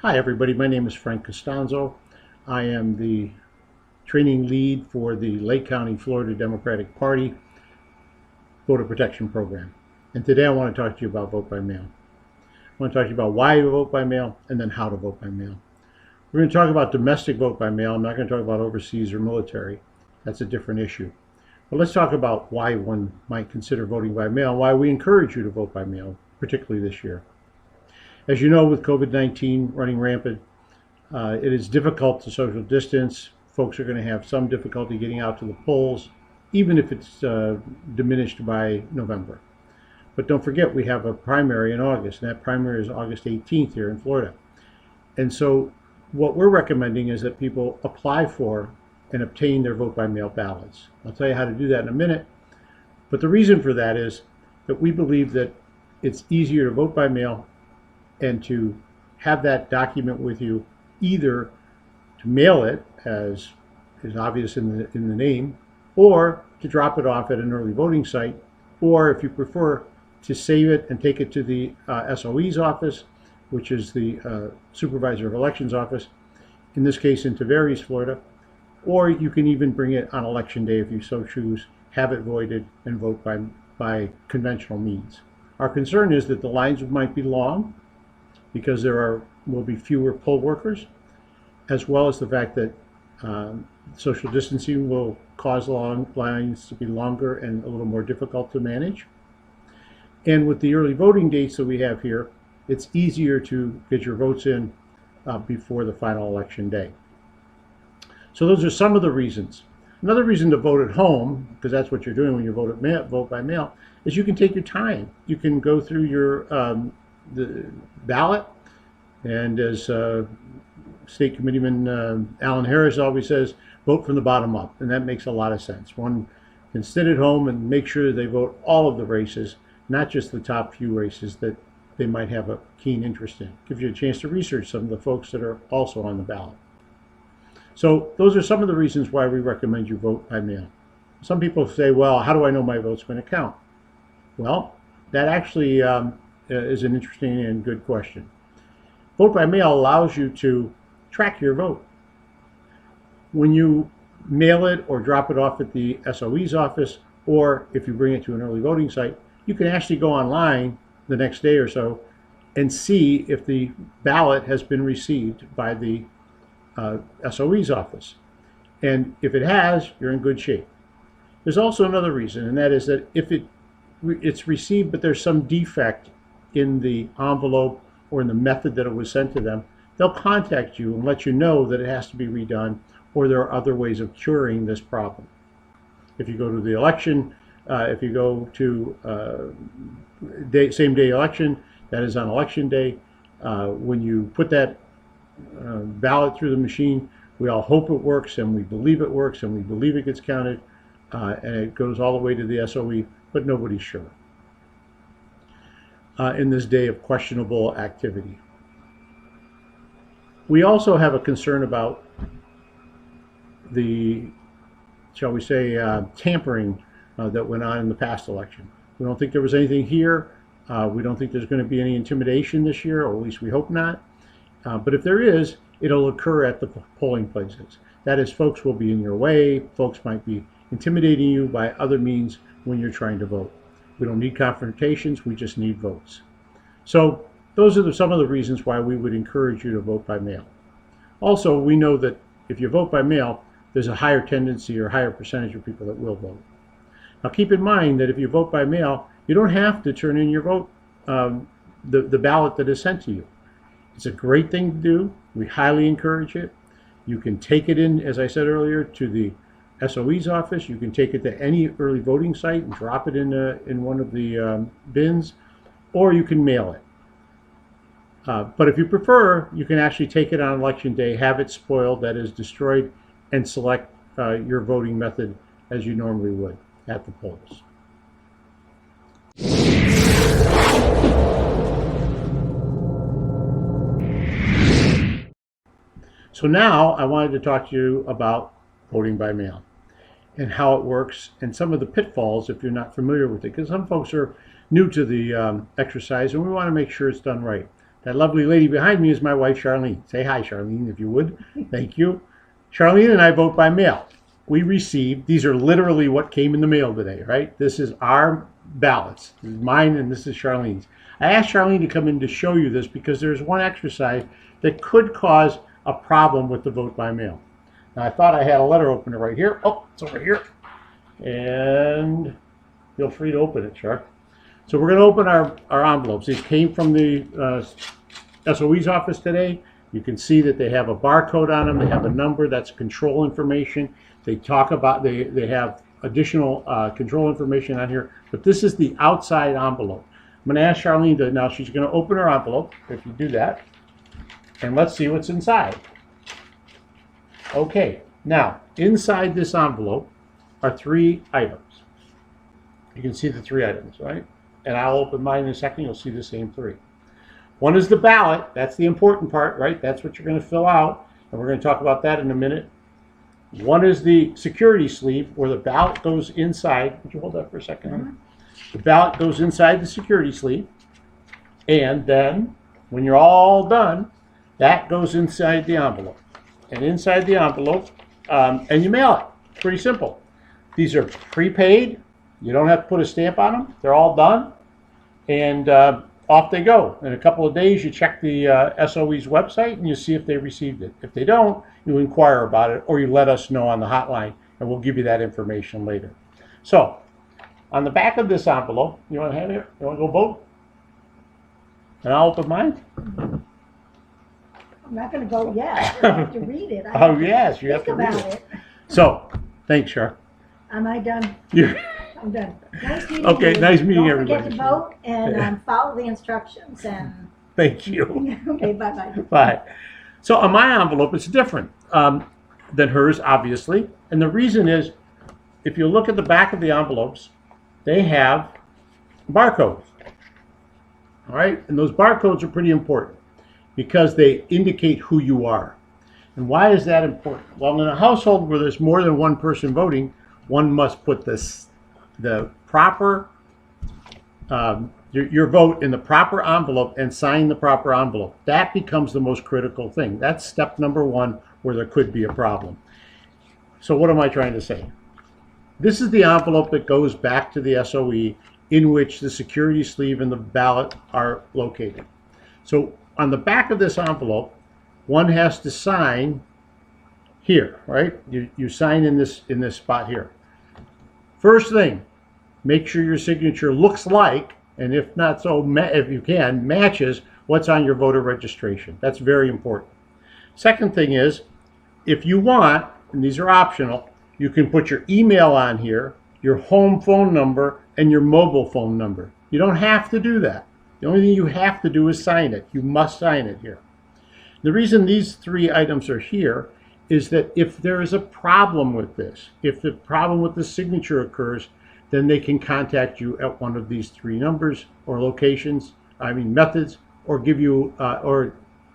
Hi everybody, my name is Frank Costanzo. I am the training lead for the Lake County, Florida Democratic Party Voter Protection Program. And today I want to talk to you about vote by mail. I want to talk to you about why you vote by mail and then how to vote by mail. We're going to talk about domestic vote by mail. I'm not going to talk about overseas or military. That's a different issue. But let's talk about why one might consider voting by mail, why we encourage you to vote by mail, particularly this year. As you know, with COVID-19 running rampant, it is difficult to social distance. Folks are going to have some difficulty getting out to the polls, even if it's diminished by November. But don't forget, we have a primary in August, and that primary is August 18th here in Florida. And so what we're recommending is that people apply for and obtain their vote-by-mail ballots. I'll tell you how to do that in a minute. But the reason for that is that we believe that it's easier to vote by mail and to have that document with you, either to mail it, as is obvious in the name, or to drop it off at an early voting site, or if you prefer, to save it and take it to the SOE's office, which is the Supervisor of Elections office, in this case in Tavares, Florida, or you can even bring it on election day if you so choose, have it voided, and vote by conventional means. Our concern is that the lines might be long, because will be fewer poll workers, as well as the fact that social distancing will cause long lines to be longer and a little more difficult to manage. And with the early voting dates that we have here, it's easier to get your votes in before the final election day. So those are some of the reasons. Another reason to vote at home, because that's what you're doing when you vote by mail, is you can take your time. You can go through your the ballot, and as State Committeeman Alan Harris always says, vote from the bottom up, and that makes a lot of sense. One can sit at home and make sure they vote all of the races, not just the top few races that they might have a keen interest in. Gives you a chance to research some of the folks that are also on the ballot. So those are some of the reasons why we recommend you vote by mail. Some people say, well, how do I know my vote's going to count? Well, that actually is an interesting and good question. Vote by mail allows you to track your vote. When you mail it or drop it off at the SOE's office, or if you bring it to an early voting site, you can actually go online the next day or so and see if the ballot has been received by the SOE's office. And if it has, you're in good shape. There's also another reason, and that is that if it's received but there's some defect in the envelope or in the method that it was sent to them, they'll contact you and let you know that it has to be redone, or there are other ways of curing this problem. If you go to the election, if you go to same day election, that is on election day, when you put that ballot through the machine, we all hope it works, and we believe it works, and we believe it gets counted, and it goes all the way to the SOE, but nobody's sure. In this day of questionable activity. We also have a concern about the, shall we say, tampering that went on in the past election. We don't think there was anything here. We don't think there's going to be any intimidation this year, or at least we hope not. But if there is, it'll occur at the polling places. That is, folks will be in your way. Folks might be intimidating you by other means when you're trying to vote. We don't need confrontations, we just need votes. So those are some of the reasons why we would encourage you to vote by mail. Also, we know that if you vote by mail, there's a higher tendency or higher percentage of people that will vote. Now keep in mind that if you vote by mail, you don't have to turn in your vote, the ballot that is sent to you. It's a great thing to do. We highly encourage it. You can take it in, as I said earlier, to the SOE's office. You can take it to any early voting site and drop it in one of the bins, or you can mail it. But if you prefer, you can actually take it on election day, have it spoiled, that is destroyed, and select your voting method as you normally would at the polls. So now I wanted to talk to you about voting by mail and how it works and some of the pitfalls if you're not familiar with it, because some folks are new to the exercise and we want to make sure it's done right. That lovely lady behind me is my wife, Charlene. Say hi, Charlene, if you would. Thank you. Charlene and I vote by mail. We received, these are literally what came in the mail today, right? This is our ballots. This is mine and this is Charlene's. I asked Charlene to come in to show you this because there's one exercise that could cause a problem with the vote by mail. Now, I thought I had a letter opener right here. Oh, it's over here. And feel free to open it, Char. So we're going to open our envelopes. These came from the SOE's office today. You can see that they have a barcode on them. They have a number. That's control information. They talk about, they have additional control information on here. But this is the outside envelope. I'm going to ask Charlene to, now she's going to open her envelope, if you do that. And let's see what's inside. Okay, now inside this envelope are 3 items. You can see the 3 items, right? And I'll open mine in a second. You'll see the same 3. One is the ballot. That's the important part, right? That's what you're going to fill out. And we're going to talk about that in a minute. One is the security sleeve where the ballot goes inside. Would you hold that for a second? Mm-hmm. The ballot goes inside the security sleeve. And then when you're all done, that goes inside the envelope. And inside the envelope, and you mail it. It's pretty simple. These are prepaid. You don't have to put a stamp on them. They're all done. And off they go. In a couple of days, you check the SOE's website and you see if they received it. If they don't, you inquire about it or you let us know on the hotline and we'll give you that information later. So, on the back of this envelope, you want to have it? You want to go vote? And I'll open mine? I'm not going to vote yet. I have to read it. Oh, yes, you have to read it. So, thanks, Char. Am I done? I'm done. Nice meeting okay, you. nice meeting Don't everybody. Don't forget to vote and follow the instructions. And thank you. Okay, bye-bye. Bye. So on my envelope, it's different than hers, obviously. And the reason is, if you look at the back of the envelopes, they have barcodes. All right? And those barcodes are pretty important because they indicate who you are. And why is that important? Well, in a household where there's more than one person voting, one must put the proper, your vote in the proper envelope and sign the proper envelope. That becomes the most critical thing. That's step number 1 where there could be a problem. So what am I trying to say? This is the envelope that goes back to the SOE in which the security sleeve and the ballot are located. So on the back of this envelope, one has to sign here, right? You sign in this spot here. First thing, make sure your signature looks like, and if not so, if you can, matches what's on your voter registration. That's very important. Second thing is, if you want, and these are optional, you can put your email on here, your home phone number, and your mobile phone number. You don't have to do that. The only thing you have to do is sign it. You must sign it here. The reason these 3 items are here is that if there is a problem with this, if the problem with the signature occurs, then they can contact you at one of these 3 numbers or methods, or give you, or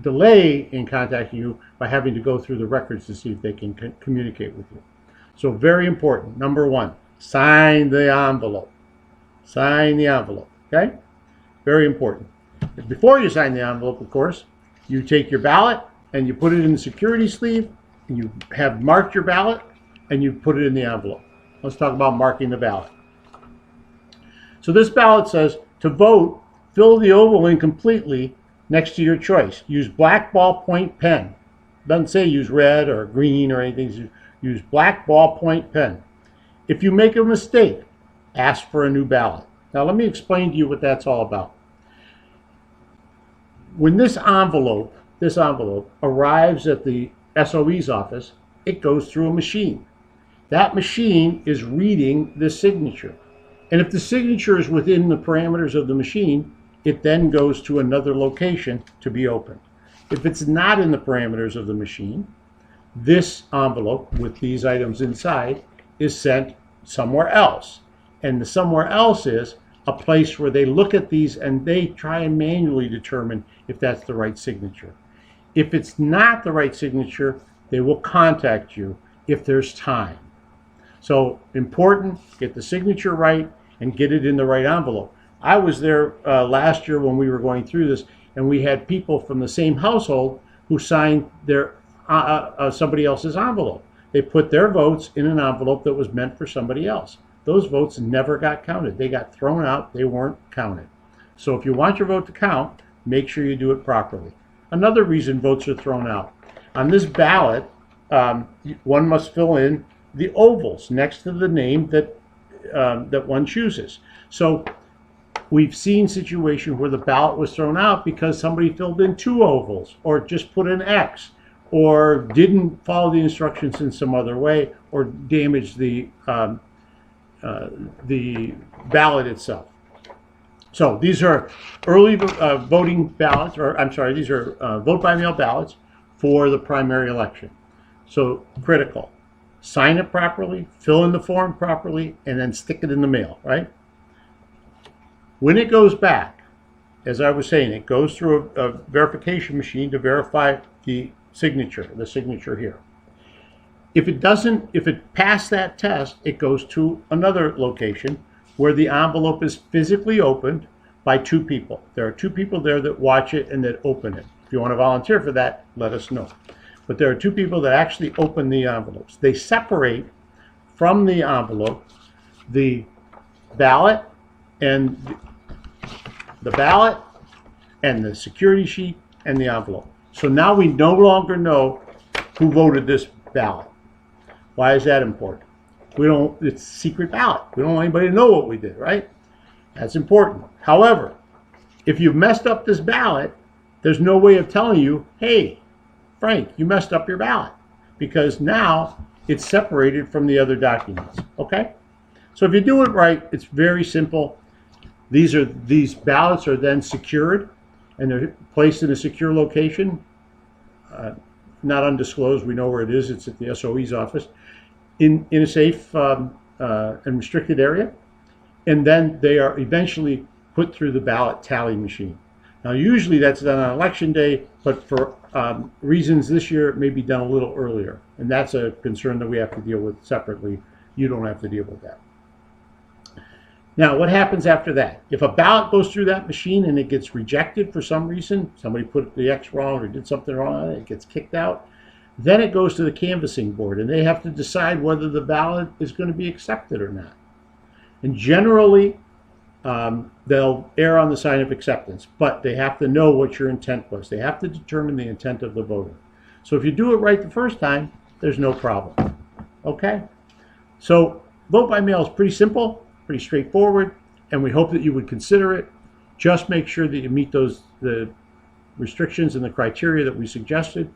delay in contacting you by having to go through the records to see if they can communicate with you. So very important. Number 1, sign the envelope. Sign the envelope, okay? Very important. Before you sign the envelope, of course, you take your ballot and you put it in the security sleeve, and you have marked your ballot and you put it in the envelope. Let's talk about marking the ballot. So this ballot says, to vote, fill the oval in completely next to your choice. Use black ballpoint pen. Doesn't say use red or green or anything. Use black ballpoint pen. If you make a mistake, ask for a new ballot. Now let me explain to you what that's all about. When this envelope arrives at the SOE's office, it goes through a machine. That machine is reading the signature. And if the signature is within the parameters of the machine, it then goes to another location to be opened. If it's not in the parameters of the machine, this envelope with these items inside is sent somewhere else. And the somewhere else is a place where they look at these and they try and manually determine if that's the right signature. If it's not the right signature, they will contact you if there's time. So important, get the signature right and get it in the right envelope. I was there last year when we were going through this, and we had people from the same household who signed their somebody else's envelope. They put their votes in an envelope that was meant for somebody else. Those votes never got counted. They got thrown out. They weren't counted. So if you want your vote to count, make sure you do it properly. Another reason votes are thrown out. On this ballot, one must fill in the ovals next to the name that one chooses. So we've seen situations where the ballot was thrown out because somebody filled in 2 ovals, or just put an X, or didn't follow the instructions in some other way, or damaged the ballot itself. So these are early voting ballots, or I'm sorry, these are vote by mail ballots for the primary election. So critical. Sign it properly, fill in the form properly, and then stick it in the mail, right? When it goes back, as I was saying, it goes through a verification machine to verify the signature here. If it passed that test, it goes to another location where the envelope is physically opened by 2 people. There are 2 people there that watch it and that open it. If you want to volunteer for that, let us know. But there are 2 people that actually open the envelopes. They separate from the envelope the ballot and the security sheet and the envelope. So now we no longer know who voted this ballot. Why is that important? It's a secret ballot. We don't want anybody to know what we did, right? That's important. However, if you've messed up this ballot, there's no way of telling you, hey, Frank, you messed up your ballot, because now it's separated from the other documents, okay? So if you do it right, it's very simple. These ballots are then secured, and they're placed in a secure location, not undisclosed. We know where it is. It's at the SOE's office, in a safe and restricted area, and then they are eventually put through the ballot tally machine. Now, usually that's done on election day, but for reasons this year, it may be done a little earlier, and that's a concern that we have to deal with separately. You don't have to deal with that. Now, what happens after that? If a ballot goes through that machine and it gets rejected for some reason, somebody put the X wrong or did something wrong on it, it gets kicked out, then it goes to the canvassing board, and they have to decide whether the ballot is going to be accepted or not. And generally, they'll err on the side of acceptance, but they have to know what your intent was. They have to determine the intent of the voter. So if you do it right the first time, there's no problem. Okay? So vote by mail is pretty simple, pretty straightforward, and we hope that you would consider it. Just make sure that you meet the restrictions and the criteria that we suggested.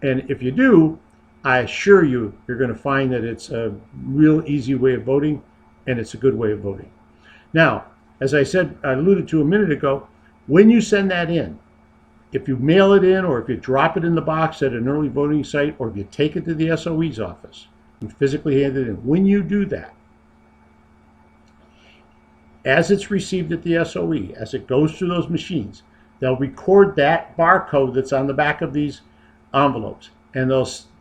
And if you do, I assure you, you're going to find that it's a real easy way of voting, and it's a good way of voting. Now, as I said, I alluded to a minute ago, when you send that in, if you mail it in, or if you drop it in the box at an early voting site, or if you take it to the SOE's office and physically hand it in, when you do that, as it's received at the SOE, as it goes through those machines, they'll record that barcode that's on the back of these envelopes, and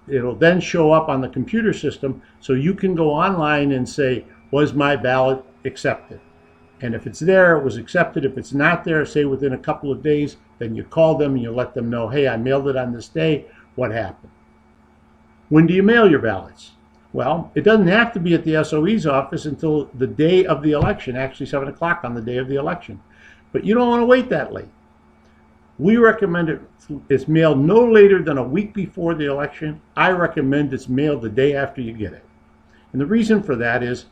it'll then show up on the computer system, so you can go online and say, was my ballot accepted? And if it's there, it was accepted. If it's not there, say within a couple of days, then you call them and you let them know, hey, I mailed it on this day. What happened? When do you mail your ballots? Well, it doesn't have to be at the SOE's office until the day of the election, actually 7 o'clock on the day of the election. But you don't want to wait that late. We recommend it's mailed no later than a week before the election. I recommend it's mailed the day after you get it. And the reason for that is,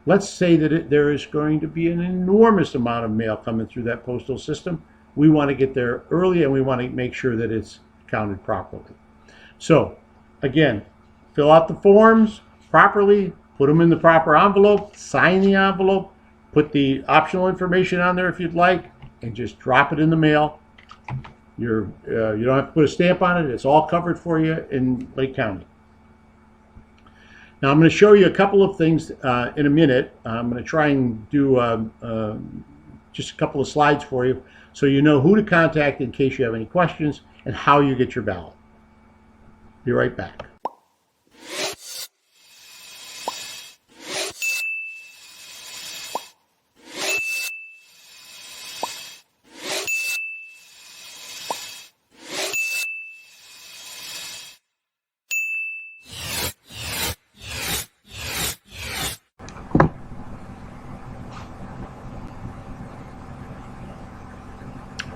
let's say that there is going to be an enormous amount of mail coming through that postal system. We want to get there early, and we want to make sure that it's counted properly. So, again, fill out the forms properly, put them in the proper envelope, sign the envelope, put the optional information on there if you'd like, and just drop it in the mail. You don't have to put a stamp on it. It's all covered for you in Lake County. Now I'm going to show you a couple of things in a minute. I'm going to try and do just a couple of slides for you so you know who to contact in case you have any questions and how you get your ballot. Be right back.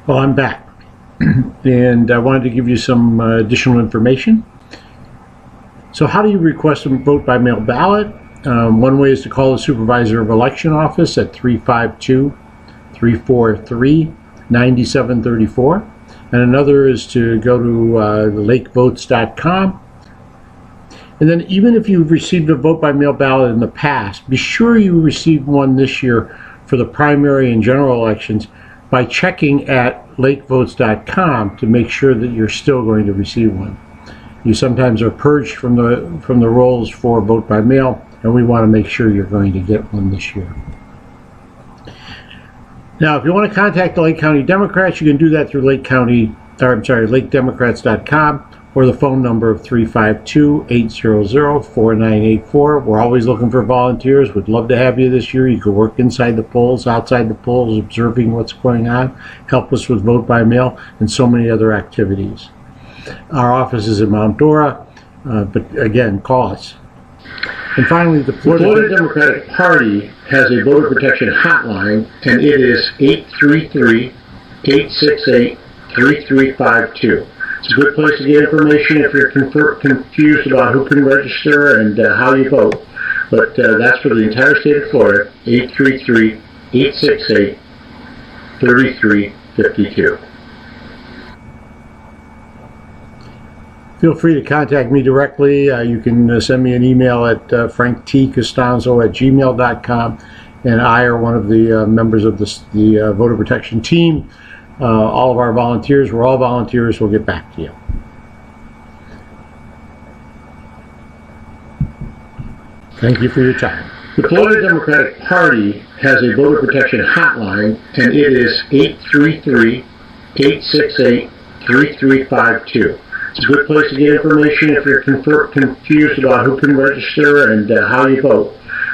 Well, I'm back, and I wanted to give you some additional information. So how do you request a vote by mail ballot? One way is to call the Supervisor of Election Office at 352-343-9734. And another is to go to lakevotes.com. And then even if you've received a vote by mail ballot in the past, be sure you receive one this year for the primary and general elections by checking at lakevotes.com to make sure that you're still going to receive one. You sometimes are purged from the rolls for vote by mail, and we want to make sure you're going to get one this year. Now, if you want to contact the Lake County Democrats, you can do that through lakedemocrats.com or the phone number of 352-800-4984. We're always looking for volunteers. We'd love to have you this year. You can work inside the polls, outside the polls, observing what's going on, help us with vote by mail, and so many other activities. Our office is in Mount Dora, but again, call us. And finally, the Florida Democratic Party has a voter protection hotline, and it is 833-868-3352. It's a good place to get information if you're confused about who can register and how you vote. But that's for the entire state of Florida, 833-868-3352. Feel free to contact me directly. You can send me an email at franktcostanzo@gmail.com, and I are one of the members of the voter protection team. All of our volunteers, we're all volunteers, we'll get back to you. Thank you for your time. The Florida Democratic Party has a voter protection hotline, and it is 833-868-3352. It's a good place to get information if you're confused about who can register and how you vote.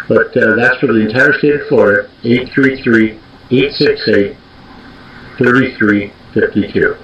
But that's for the entire state of Florida, 833-868-3352.